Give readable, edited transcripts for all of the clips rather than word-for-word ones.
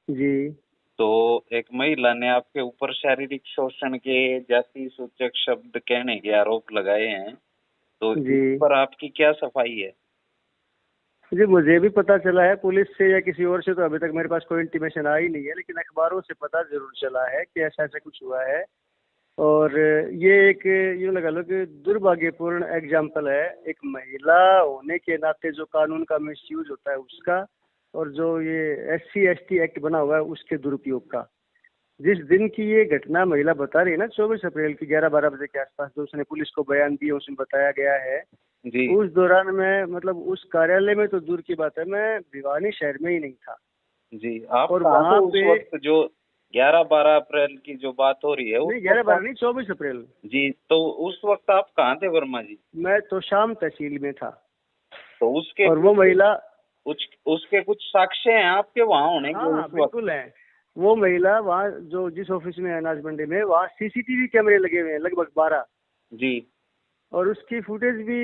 जी तो एक महिला ने आपके ऊपर शारीरिक शोषण के जाति सूचक शब्द कहने के आरोप लगाए हैं, तो जी इस पर आपकी क्या सफाई है? जी, मुझे भी पता चला है पुलिस से या किसी और से, तो अभी तक मेरे पास कोई इंटीमेशन आई नहीं है, लेकिन अखबारों से पता जरूर चला है कि ऐसा ऐसा कुछ हुआ है। और ये एक, यूँ लगा लो कि दुर्भाग्यपूर्ण एग्जाम्पल है, एक महिला होने के नाते जो कानून का मिसयूज होता है उसका, और जो ये SC ST एक्ट बना हुआ है उसके दुरुपयोग का। जिस दिन की ये घटना महिला बता रही है ना, 24 अप्रैल की 11-12 बजे के आसपास जो उसने पुलिस को बयान दिया, उसमें बताया गया है, जी उस दौरान मैं, मतलब उस कार्यालय में तो दूर की बात है, मैं भिवानी शहर में ही नहीं था। जी, आप और कहाँ थे वहां उस पे, वक्त जो 11-12 अप्रैल की जो बात हो रही है उस नहीं वक्त 11-12 आप? नहीं, 24 अप्रैल। जी, तो उस वक्त आप कहाँ थे वर्मा जी? मैं तो शाम तहसील में था। तो उसके और वो कुछ महिला, उसके कुछ साक्ष्य हैं आपके वहां होने हाँ के हाँ उस वक्त? बिल्कुल है। वो महिला वहाँ, जो जिस ऑफिस में है अनाज मंडी में, वहाँ CCTV कैमरे लगे हुए हैं लगभग 12। जी और उसकी फुटेज भी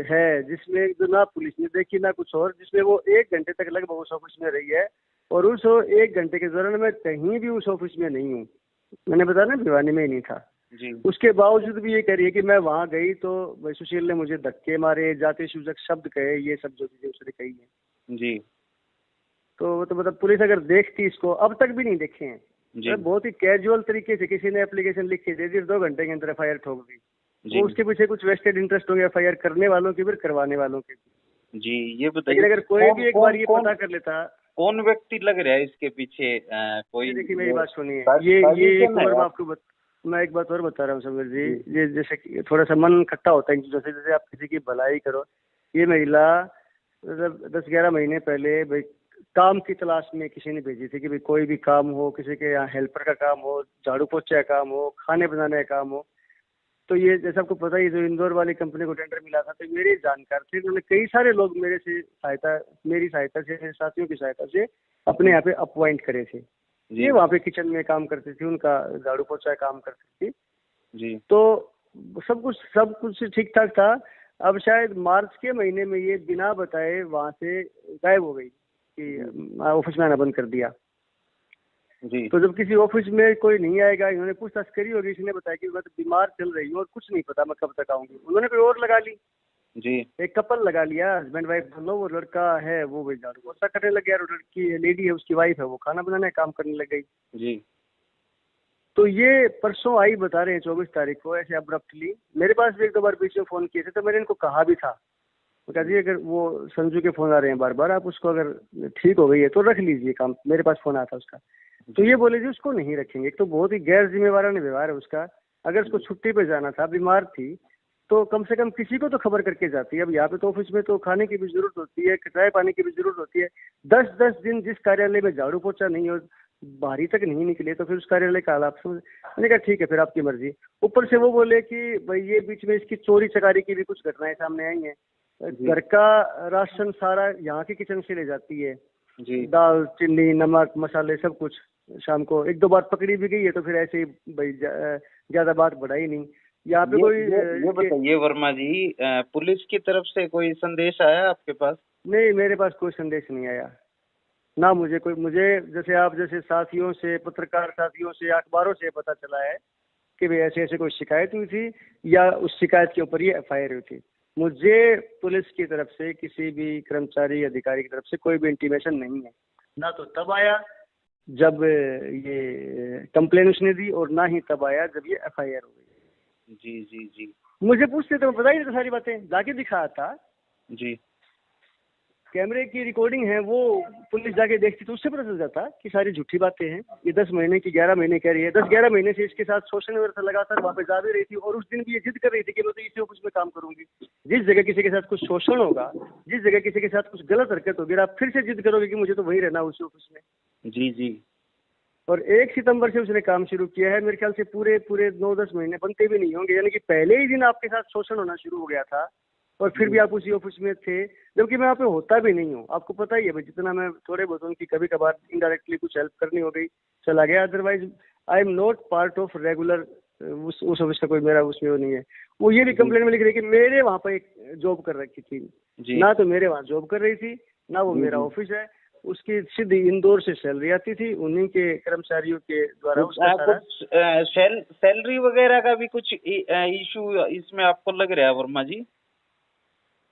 है, जिसमें जो ना पुलिस ने देखी ना कुछ और, जिसमें वो 1 घंटे तक लगभग उस ऑफिस में रही है। और उस 1 घंटे के दौरान मैं कहीं भी उस ऑफिस में नहीं हूँ। मैंने बताया ना, भिवानी में ही नहीं था। जी उसके बावजूद भी ये कह रही है कि मैं वहां गई तो भाई सुशील ने मुझे धक्के मारे, जाति सूचक शब्द कहे, ये सब जो चीजें उसने कही है। जी तो वो तो मतलब पुलिस अगर देखती इसको, अब तक भी नहीं देखे हैं। जी मतलब बहुत ही कैजुअल तरीके से किसी ने एप्लीकेशन लिख के दे दी, 2 घंटे के अंदर FIR ठोक दी। जी वो उसके पीछे कुछ वेस्टेड इंटरेस्ट होंगे, FIR करने वालों के भी, करवाने वालों के भी। जी, ये लेकिन बताइए अगर कि कोई कौन भी एक बार कौन ये कौन पता कर लेता। कौन व्यक्ति लग रहा है इसके पीछे? कोई ये देखिए मेरी वो बात सुनिए, ये एक साजिशन है और मैं आप? आपको मैं एक बात और बता रहा हूँ समीर जी। जी ये जैसे कि थोड़ा सा मन खट्टा होता है, जैसे जैसे आप किसी की भलाई करो। ये महिला मतलब 10-11 महीने पहले भाई काम की तलाश में किसी ने भेजी थी कि भाई कोई भी काम हो, किसी के यहाँ हेल्पर का काम हो, झाड़ू पोछे का काम हो, खाने बनाने का काम हो। तो ये जैसे आपको पता ही, जो इंदौर वाली कंपनी को टेंडर मिला था, तो मेरे जानकार थे, उन्होंने कई सारे लोग मेरी सहायता से, मेरे साथियों की सहायता से अपने जी यहाँ पे अपॉइंट करे थे। जी ये वहाँ पे किचन में काम करती थी, उनका झाड़ू पोछा काम करती थी। जी तो सब कुछ ठीक ठाक था। अब शायद मार्च के महीने में ये बिना बताए वहां से गायब हो गई कि ऑफिस में आना बंद कर दिया। जी तो जब किसी ऑफिस में कोई नहीं आएगा, इन्होंने पूछताछ करी होगी, इसने बताया कि मैं तो बीमार चल रही हूँ और कुछ नहीं पता मैं कब तक आऊंगी। उन्होंने कोई और लगा ली, जी एक कपल लगा लिया, हस्बैंड वाइफ दोनों। वो लड़का है वो भाई झाड़ू पोछा करने लग गया, और लड़की लेडी है, उसकी वाइफ है, वो खाना बनाने का काम करने लग गई। जी तो ये परसों आई, बता रहे हैं 24 तारीख को, ऐसे अब्रप्टली। मेरे पास भी 1-2 बार बीच में फोन किए थे, तो मैंने इनको कहा भी था। तो कहा जी, अगर वो संजू के फोन आ रहे हैं बार बार, आप उसको, अगर ठीक हो गई है तो रख लीजिए काम। मेरे पास फोन आया था उसका। तो जी ये बोले जी उसको नहीं रखेंगे। एक तो बहुत ही गैर जिम्मेवाराना व्यवहार है उसका। अगर उसको छुट्टी पे जाना था, बीमार थी, तो कम से कम किसी को तो खबर करके जाती है। अब यहाँ पे तो ऑफिस में तो खाने की भी जरूरत होती है, चाय पानी की भी जरूरत होती है। 10-10 दिन जिस कार्यालय में झाड़ू पोछा नहीं हो, बाहरी तक नहीं निकले, तो फिर उस कार्यालय का हाल आप समझ। मैंने कहा ठीक है, फिर आपकी मर्जी। ऊपर से वो बोले कि भाई ये बीच में इसकी चोरी चकारी की भी कुछ घटनाएं सामने आई हैं। जी घर का राशन सारा यहाँ के किचन से ले जाती है, जी दाल चीनी नमक मसाले सब कुछ। शाम को 1-2 बार पकड़ी भी गई है, तो फिर ऐसे ही भाई ज्यादा बात बढ़ाई नहीं। यहाँ पे ये कोई ये ये इसके। बताइए वर्मा जी, पुलिस की तरफ से कोई संदेश आया आपके पास? नहीं, मेरे पास कोई संदेश नहीं आया ना। मुझे जैसे आप जैसे साथियों से, पत्रकार साथियों से, अखबारों से पता चला है कि भाई ऐसे ऐसे कोई शिकायत हुई थी, या उस शिकायत के ऊपर ये FIR हुई थी। मुझे पुलिस की तरफ से, किसी भी कर्मचारी अधिकारी की तरफ से कोई भी इंटीमेशन नहीं है। ना तो तब आया जब ये कंप्लेन उसने दी, और ना ही तब आया जब ये FIR हो गई। जी जी जी मुझे पूछते तो मैं बता ही देता सारी बातें, जाके दिखाया था। जी कैमरे की रिकॉर्डिंग है, वो पुलिस जाके देखती तो उससे पता चल जाता कि सारी झूठी बातें हैं। ये 10 महीने की 11 महीने कह रही है, 10-11 महीने से इसके साथ शोषण वगैरह लगातार वहाँ पे जा भी रही थी। और उस दिन भी ये जिद कर रही थी कि मैं तो इसी ऑफिस में काम करूंगी। जिस जगह किसी के साथ कुछ शोषण होगा, जिस जगह किसी के साथ कुछ गलत हरकत होगी, आप फिर से जिद करोगे कि मुझे तो वहीं रहना उसी ऑफिस में। जी जी और 1 सितंबर से उसने काम शुरू किया है। मेरे ख्याल से पूरे पूरे 9-10 महीने बनते भी नहीं होंगे, यानी कि पहले ही दिन आपके साथ शोषण होना शुरू हो गया था। और फिर भी जी आप उसी ऑफिस में थे, जबकि मैं वहाँ पे होता भी नहीं हूँ। आपको पता ही है भाई, जितना मैं थोड़े बहुत उनकी कभी कभार इनडायरेक्टली कुछ हेल्प करनी हो गई, चला गया। Otherwise I am not part of regular उस ऑफिस का कोई मेरा उसमें वो नहीं है। वो ये भी जी कंप्लेन में लिख रही है कि मेरे वहाँ पे एक जॉब कर रखी थी। जी ना तो मेरे वहाँ जॉब कर रही थी, ना वो जी मेरा जी ऑफिस है। उसकी सीधी इंदौर से सैलरी आती थी, उन्हीं के कर्मचारियों के द्वारा उसका सारा। कुछ सैलरी वगैरह का भी कुछ इशू इसमें आपको लग रहा है वर्मा जी?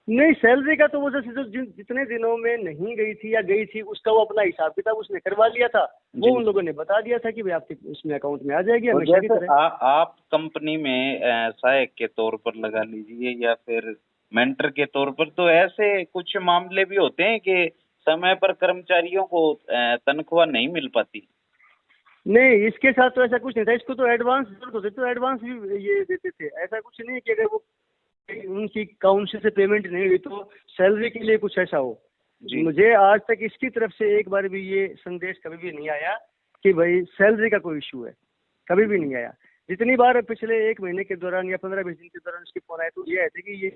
नहीं, सैलरी का तो वो जैसे जो जितने दिनों में नहीं गई थी या गई थी उसका वो अपना हिसाब किताब उसने करवा लिया था, वो उन लोगों ने बता दिया था कि भाई आपके उसमें अकाउंट में आ जाएगी हमेशा की तरह। आप कंपनी में सहायक के तौर पर लगा लीजिए या फिर मेंटर के तौर पर, तो ऐसे कुछ मामले भी होते हैं कि समय पर कर्मचारियों को तनख्वाह नहीं मिल पाती। नहीं, इसके साथ तो ऐसा कुछ नहीं था, इसको तो एडवांस जरूरत होती, तो एडवांस भी ये देते थे। ऐसा कुछ नहीं है कि अगर वो उनकी काउंसिल से पेमेंट नहीं हुई तो सैलरी के लिए कुछ ऐसा हो। मुझे आज तक इसकी तरफ से एक बार भी ये संदेश कभी भी नहीं आया कि भाई सैलरी का कोई इशू है, कभी भी नहीं आया। जितनी बार पिछले 1 महीने के दौरान या 15-20 दिन के दौरान उसके फोन आए तो ये आए थे कि ये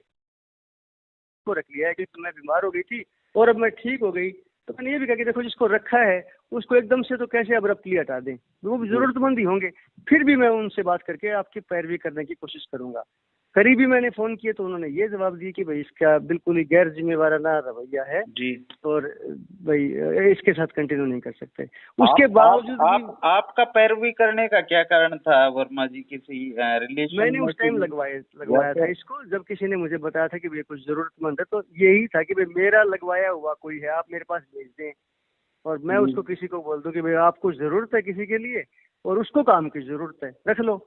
को रख लिया है कि मैं बीमार हो गई थी और अब मैं ठीक हो गई, तो मैंने ये भी कहा कि देखो जिसको रखा है उसको एकदम से तो कैसे अब्रप्टली हटा दें, वो भी जरूरतमंद ही होंगे। फिर भी मैं उनसे बात करके आपकी पैरवी करने की कोशिश करूंगा। करीबी मैंने फोन किए तो उन्होंने ये जवाब दिया कि भाई इसका बिल्कुल ही गैर जिम्मेवाराना रवैया है जी, और भाई इसके साथ कंटिन्यू नहीं कर सकते। उसके बावजूद आपका पैरवी करने का क्या कारण था वर्मा जी? किसी रिलेशन? मैंने उस टाइम लगवाया था इसको, जब किसी ने मुझे बताया था कि भाई कुछ जरूरतमंद है, तो यही था कि भाई मेरा लगवाया हुआ कोई है, आप मेरे पास भेज दें और मैं उसको किसी को बोल दूं कि भाई आपको जरूरत है किसी के लिए और उसको काम की जरूरत है, रख लो।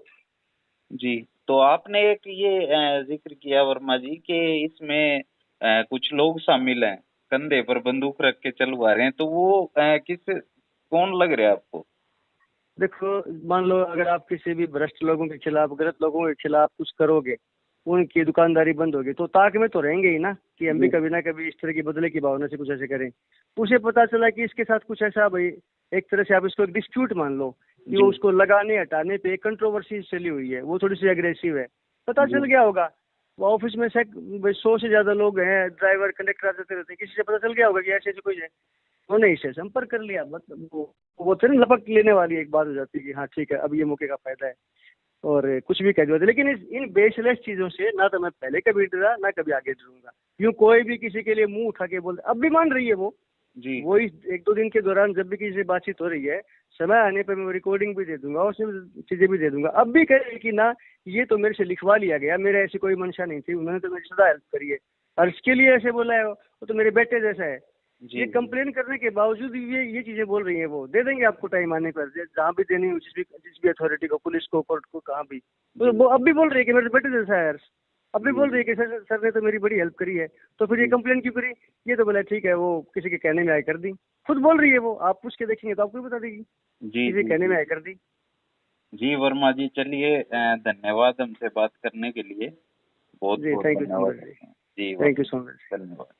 जी, तो आपने एक ये जिक्र किया वर्मा जी कि इसमें कुछ लोग शामिल हैं, कंधे पर बंदूक रख के चलवा रहे हैं, तो वो कौन लग रहा है आपको? देखो, मान लो अगर आप किसी भी भ्रष्ट लोगों के खिलाफ, गलत लोगों के खिलाफ कुछ करोगे, उनकी दुकानदारी बंद होगी, तो ताक में तो रहेंगे ही ना कि हम भी कभी ना कभी इस तरह की बदले की भावना से कुछ ऐसे करें। उसे पता चला कि इसके साथ कुछ ऐसा, भाई एक तरह से आप इसको एक डिस्प्यूट मान लो कि वो उसको लगाने हटाने पे एक कंट्रोवर्सी चली हुई है, वो थोड़ी सी अग्रेसिव है, पता चल गया होगा। वो ऑफिस में 100 से ज्यादा लोग हैं, ड्राइवर कंडक्टर आते रहते हैं, किसी से पता चल गया होगा कि ऐसे ऐसे कोई है, उन्होंने इससे संपर्क कर लिया। मतलब वो तो लपक लेने वाली एक बात हो जाती है कि हाँ ठीक है अब ये मौके का फायदा है और कुछ भी कह दिया। लेकिन इन बेसलेस चीजों से ना तो मैं पहले कभी डरा ना कभी आगे डरूंगा। यूँ कोई भी किसी के लिए मुंह उठा के बोल, अब भी मान रही है वो जी, वो इस 1-2 दिन के दौरान जब भी किसी से बातचीत हो रही है, समय आने पर मैं रिकॉर्डिंग भी दे दूंगा और उसमें चीजें भी दे दूंगा। अब भी कह रही है कि ना ये तो मेरे से लिखवा लिया गया, मेरे ऐसी कोई मंशा नहीं थी, उन्होंने तो मेरी सदा हेल्प करी है और इसके लिए ऐसे बोला है, वो तो मेरे बेटे जैसा है। ये कंप्लेन करने के बावजूद ये चीजें बोल रही हैं। वो दे देंगे आपको टाइम आने पर, जहाँ भी देनी हो, जिस भी अथॉरिटी को, पुलिस को, कोर्ट को, कहाँ भी। तो वो अब भी बोल रही है कि मेरे बेटे जैसा है। अब भी बोल रही है कि सर ने तो मेरी बड़ी हेल्प करी है, तो फिर ये कंप्लेन क्यों करी? ये तो बोला ठीक है वो किसी के कहने में आए कर दी, खुद बोल रही है वो, आप पूछ के देखेंगे तो आपको भी बता देगी। किसी कहने में आए कर दी। जी वर्मा जी, चलिए धन्यवाद हमसे बात करने के लिए, बहुत जी बहुत थैंक यू सो धन्यवाद। मच जी, थैंक यू सो मच। धन्यवाद।